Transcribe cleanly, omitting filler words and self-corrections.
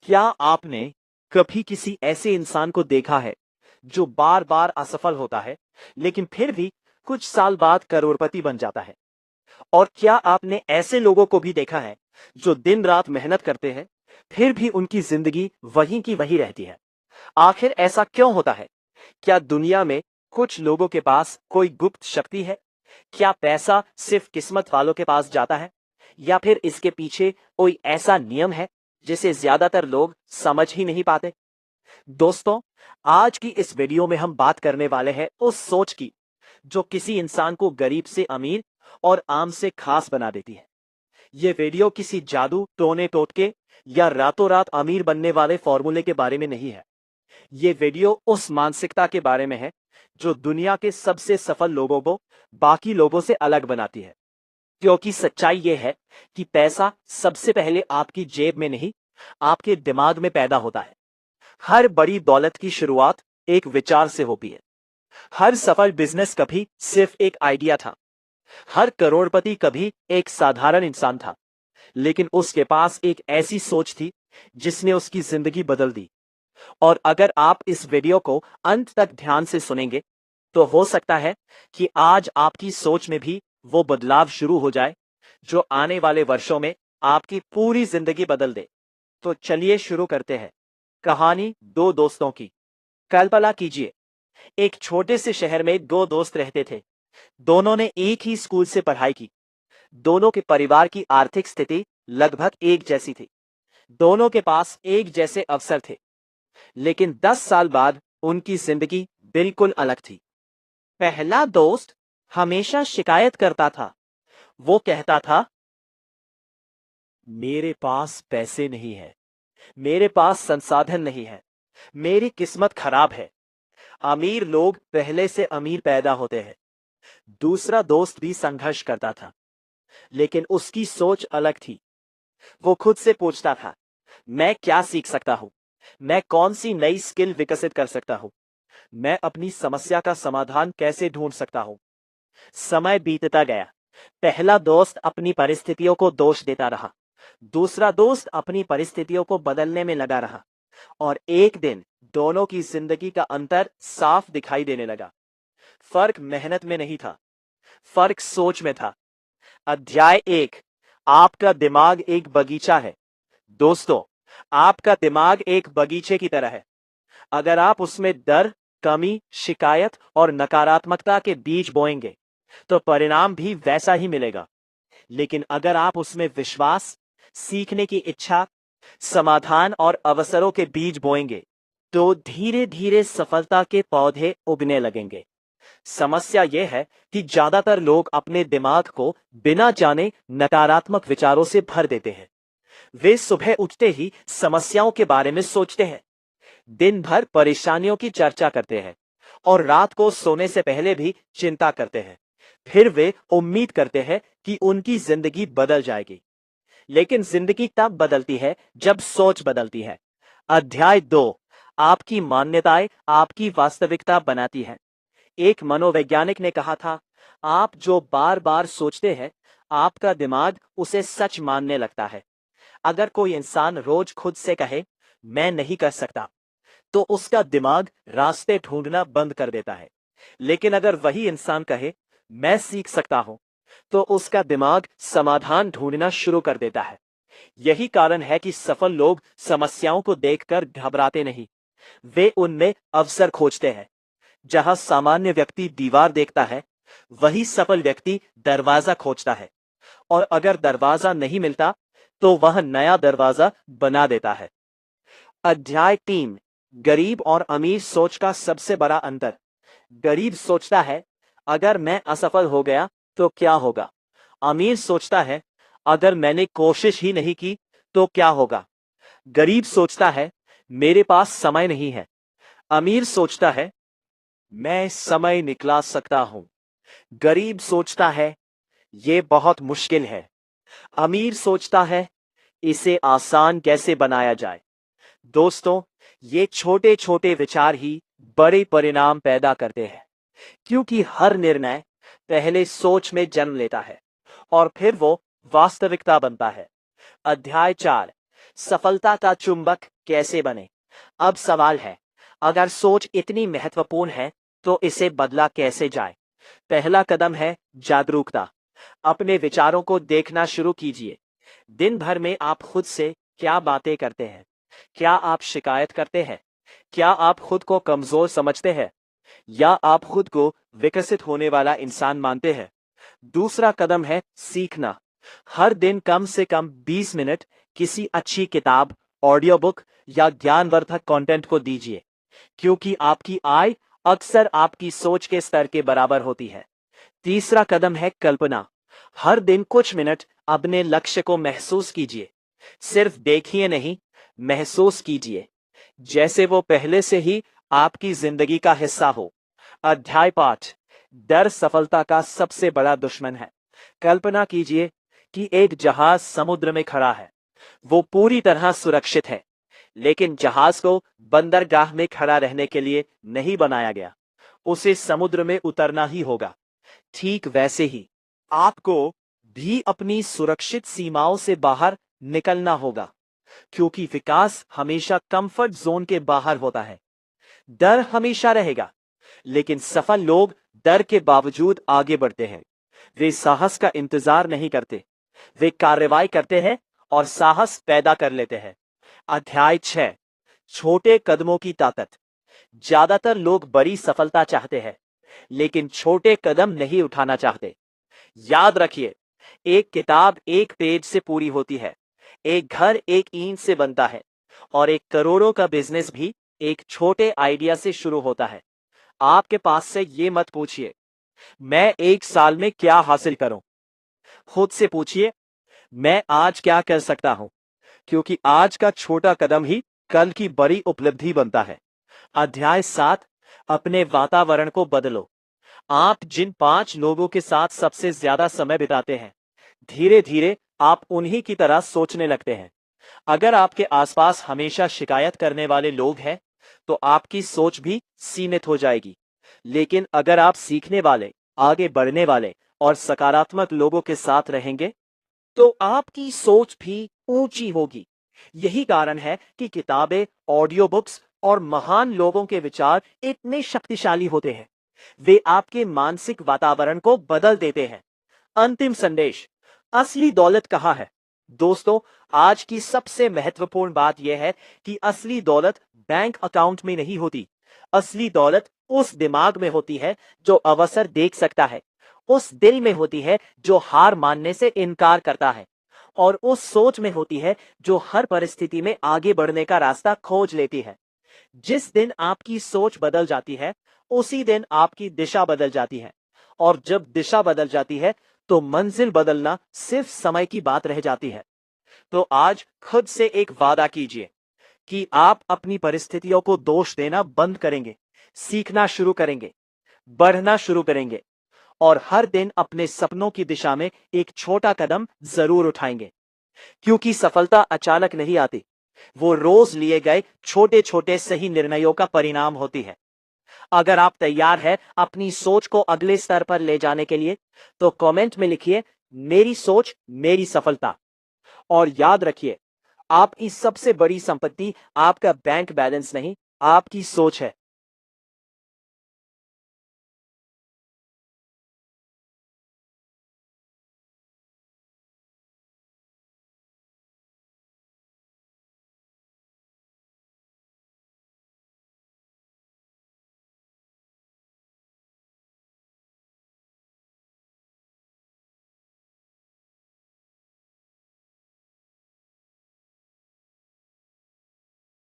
क्या आपने कभी किसी ऐसे इंसान को देखा है जो बार बार असफल होता है लेकिन फिर भी कुछ साल बाद करोड़पति बन जाता है? और क्या आपने ऐसे लोगों को भी देखा है जो दिन रात मेहनत करते हैं फिर भी उनकी जिंदगी वहीं की वहीं रहती है? आखिर ऐसा क्यों होता है? क्या दुनिया में कुछ लोगों के पास कोई गुप्त शक्ति है? क्या पैसा सिर्फ किस्मत वालों के पास जाता है, या फिर इसके पीछे कोई ऐसा नियम है जिसे ज्यादातर लोग समझ ही नहीं पाते? दोस्तों, आज की इस वीडियो में हम बात करने वाले हैं उस सोच की जो किसी इंसान को गरीब से अमीर और आम से खास बना देती है। ये वीडियो किसी जादू टोने टोटके या रातों रात अमीर बनने वाले फॉर्मूले के बारे में नहीं है। ये वीडियो उस मानसिकता के बारे में है जो दुनिया के सबसे सफल लोगों को बाकी लोगों से अलग बनाती है। क्योंकि सच्चाई ये है कि पैसा सबसे पहले आपकी जेब में नहीं, आपके दिमाग में पैदा होता है। हर बड़ी दौलत की शुरुआत एक विचार से होती है। हर सफल बिजनेस कभी सिर्फ एक आइडिया था। हर करोड़पति कभी एक साधारण इंसान था, लेकिन उसके पास एक ऐसी सोच थी जिसने उसकी जिंदगी बदल दी। और अगर आप इस वीडियो को अंत तक ध्यान से सुनेंगे तो हो सकता है कि आज आपकी सोच में भी वो बदलाव शुरू हो जाए जो आने वाले वर्षों में आपकी पूरी जिंदगी बदल दे। तो चलिए शुरू करते हैं। कहानी दो दोस्तों की। कल्पना कीजिए, एक छोटे से शहर में दो दोस्त रहते थे। दोनों ने एक ही स्कूल से पढ़ाई की। दोनों के परिवार की आर्थिक स्थिति लगभग एक जैसी थी। दोनों के पास एक जैसे अवसर थे। लेकिन 10 साल बाद उनकी जिंदगी बिल्कुल अलग थी। पहला दोस्त हमेशा शिकायत करता था। वो कहता था, मेरे पास पैसे नहीं है, मेरे पास संसाधन नहीं है, मेरी किस्मत खराब है। अमीर लोग पहले से अमीर पैदा होते हैं। दूसरा दोस्त भी संघर्ष करता था, लेकिन उसकी सोच अलग थी। वो खुद से पूछता था, मैं क्या सीख सकता हूं? मैं कौन सी नई स्किल विकसित कर सकता हूं? मैं अपनी समस्या का समाधान कैसे ढूंढ सकता हूं? समय बीतता गया। पहला दोस्त अपनी परिस्थितियों को दोष देता रहा। दूसरा दोस्त अपनी परिस्थितियों को बदलने में लगा रहा। और एक दिन दोनों की जिंदगी का अंतर साफ दिखाई देने लगा। फर्क मेहनत में नहीं था, फर्क सोच में था। अध्याय 1। आपका दिमाग एक बगीचा है। दोस्तों, आपका दिमाग एक बगीचे की तरह है। अगर आप उसमें डर, कमी, शिकायत और नकारात्मकता के बीज बोएंगे तो परिणाम भी वैसा ही मिलेगा। लेकिन अगर आप उसमें विश्वास, सीखने की इच्छा, समाधान और अवसरों के बीज बोएंगे तो धीरे धीरे सफलता के पौधे उगने लगेंगे। समस्या यह है कि ज्यादातर लोग अपने दिमाग को बिना जाने नकारात्मक विचारों से भर देते हैं। वे सुबह उठते ही समस्याओं के बारे में सोचते हैं, दिन भर परेशानियों की चर्चा करते हैं और रात को सोने से पहले भी चिंता करते हैं। फिर वे उम्मीद करते हैं कि उनकी जिंदगी बदल जाएगी। लेकिन जिंदगी तब बदलती है जब सोच बदलती है। अध्याय 2। आपकी मान्यताएं आपकी वास्तविकता बनाती है। एक मनोवैज्ञानिक ने कहा था, आप जो बार बार सोचते हैं आपका दिमाग उसे सच मानने लगता है। अगर कोई इंसान रोज खुद से कहे, मैं नहीं कर सकता, तो उसका दिमाग रास्ते ढूंढना बंद कर देता है। लेकिन अगर वही इंसान कहे, मैं सीख सकता हूं, तो उसका दिमाग समाधान ढूंढना शुरू कर देता है। यही कारण है कि सफल लोग समस्याओं को देखकर घबराते नहीं, वे उनमें अवसर खोजते हैं। जहां सामान्य व्यक्ति दीवार देखता है, वही सफल व्यक्ति दरवाजा खोजता है। और अगर दरवाजा नहीं मिलता तो वह नया दरवाजा बना देता है। अध्याय 3। गरीब और अमीर सोच का सबसे बड़ा अंतर। गरीब सोचता है, अगर मैं असफल हो गया तो क्या होगा? अमीर सोचता है, अगर मैंने कोशिश ही नहीं की तो क्या होगा? गरीब सोचता है, मेरे पास समय नहीं है। अमीर सोचता है, मैं समय निकाल सकता हूं। गरीब सोचता है, ये बहुत मुश्किल है। अमीर सोचता है, इसे आसान कैसे बनाया जाए? दोस्तों, ये छोटे छोटे विचार ही बड़े परिणाम पैदा करते हैं, क्योंकि हर निर्णय पहले सोच में जन्म लेता है और फिर वो वास्तविकता बनता है। अध्याय 4। सफलता का चुंबक कैसे बने? अब सवाल है, अगर सोच इतनी महत्वपूर्ण है तो इसे बदला कैसे जाए? पहला कदम है जागरूकता। अपने विचारों को देखना शुरू कीजिए। दिन भर में आप खुद से क्या बातें करते हैं? क्या आप शिकायत करते हैं? क्या आप खुद को कमजोर समझते हैं या आप खुद को विकसित होने वाला इंसान मानते हैं? दूसरा कदम है सीखना। हर दिन कम से कम 20 मिनट किसी अच्छी किताब, ऑडियो बुक या ज्ञानवर्धक कंटेंट को दीजिए, क्योंकि आपकी आय अक्सर आपकी सोच के स्तर के बराबर होती है। तीसरा कदम है कल्पना। हर दिन कुछ मिनट अपने लक्ष्य को महसूस कीजिए। सिर्फ देखिए नहीं, महसूस कीजिए, जैसे वो पहले से ही आपकी जिंदगी का हिस्सा हो। अध्याय 5। डर सफलता का सबसे बड़ा दुश्मन है। कल्पना कीजिए कि एक जहाज समुद्र में खड़ा है। वो पूरी तरह सुरक्षित है, लेकिन जहाज को बंदरगाह में खड़ा रहने के लिए नहीं बनाया गया। उसे समुद्र में उतरना ही होगा। ठीक वैसे ही आपको भी अपनी सुरक्षित सीमाओं से बाहर निकलना होगा, क्योंकि विकास हमेशा कंफर्ट जोन के बाहर होता है। डर हमेशा रहेगा, लेकिन सफल लोग डर के बावजूद आगे बढ़ते हैं। वे साहस का इंतजार नहीं करते, वे कार्रवाई करते हैं और साहस पैदा कर लेते हैं। अध्याय 6। छोटे कदमों की ताकत। ज्यादातर लोग बड़ी सफलता चाहते हैं, लेकिन छोटे कदम नहीं उठाना चाहते। याद रखिए, एक किताब एक पेज से पूरी होती है, एक घर एक ईंट से बनता है, और एक करोड़ों का बिजनेस भी एक छोटे आइडिया से शुरू होता है। आपके पास से ये मत पूछिए, मैं 1 साल में क्या हासिल करूं। खुद से पूछिए, मैं आज क्या कर सकता हूं, क्योंकि आज का छोटा कदम ही कल की बड़ी उपलब्धि बनता है। अध्याय 7। अपने वातावरण को बदलो। आप जिन 5 लोगों के साथ सबसे ज्यादा समय बिताते हैं, धीरे धीरे आप उन्हीं की तरह सोचने लगते हैं। अगर आपके आसपास हमेशा शिकायत करने वाले लोग हैं, तो आपकी सोच भी सीमित हो जाएगी। लेकिन अगर आप सीखने वाले, आगे बढ़ने वाले और सकारात्मक लोगों के साथ रहेंगे, तो आपकी सोच भी ऊंची होगी। यही कारण है कि किताबें, ऑडियो बुक्स और महान लोगों के विचार इतने शक्तिशाली होते हैं। वे आपके मानसिक वातावरण को बदल देते हैं। अंतिम संदेश, असली दौलत कहाँ है? दोस्तों, आज की सबसे महत्वपूर्ण बात यह है कि असली दौलत बैंक अकाउंट में नहीं होती। असली दौलत उस दिमाग में होती है जो अवसर देख सकता है, उस दिल में होती है जो हार मानने से इनकार करता है, और उस सोच में होती है जो हर परिस्थिति में आगे बढ़ने का रास्ता खोज लेती है। जिस दिन आपकी सोच बदल जाती है, उसी दिन आपकी दिशा बदल जाती है, और जब दिशा बदल जाती है तो मंजिल बदलना सिर्फ समय की बात रह जाती है। तो आज खुद से एक वादा कीजिए कि आप अपनी परिस्थितियों को दोष देना बंद करेंगे, सीखना शुरू करेंगे, बढ़ना शुरू करेंगे, और हर दिन अपने सपनों की दिशा में एक छोटा कदम जरूर उठाएंगे। क्योंकि सफलता अचानक नहीं आती, वो रोज लिए गए छोटे छोटे सही निर्णयों का परिणाम होती है। अगर आप तैयार हैं अपनी सोच को अगले स्तर पर ले जाने के लिए, तो कमेंट में लिखिए, मेरी सोच मेरी सफलता। और याद रखिए, आपकी सबसे बड़ी संपत्ति आपका बैंक बैलेंस नहीं, आपकी सोच है।